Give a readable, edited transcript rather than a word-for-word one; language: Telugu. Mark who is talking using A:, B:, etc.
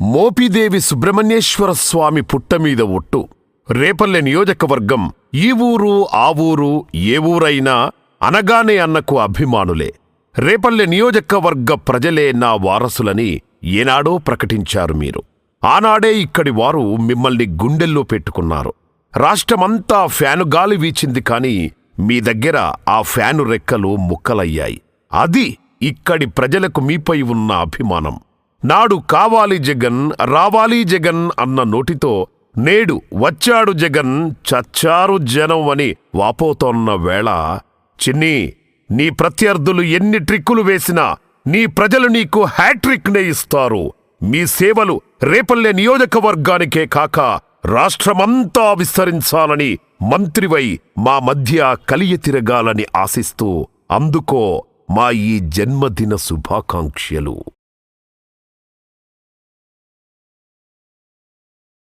A: మోపిదేవి సుబ్రహ్మణ్యేశ్వర స్వామి పుట్టమీద ఒట్టు. రేపల్లె నియోజకవర్గం ఈ ఊరు ఆ ఊరు ఏ ఊరైనా అనగానే అన్నకు అభిమానులే. రేపల్లె నియోజకవర్గ ప్రజలే నా వారసులని ఏనాడో ప్రకటించారు మీరు. ఆనాడే ఇక్కడి వారు మిమ్మల్ని గుండెల్లో పెట్టుకున్నారు. రాష్ట్రమంతా ఫ్యాను గాలి వీచింది, కాని మీ దగ్గర ఆ ఫ్యాను రెక్కలు ముక్కలయ్యాయి. అది ఇక్కడి ప్రజలకు మీపై ఉన్న అభిమానం. నాడు కావాలి జగన్, రావాలి జగన్ అన్న నోటితో నేడు వచ్చాడు జగన్, చచ్చారు జనం అని వాపోతోన్న వేళ, చిన్ని, నీ ప్రత్యర్థులు ఎన్ని ట్రిక్కులు వేసినా నీ ప్రజలు నీకు హ్యాట్రిక్నే ఇస్తారు. మీ సేవలు రేపల్లె నియోజకవర్గానికే కాక రాష్ట్రమంతా విస్తరించాలని, మంత్రివై మా మధ్య కలియ తిరగాలని ఆశిస్తూ అందుకో మా ఈ జన్మదిన శుభాకాంక్షలు.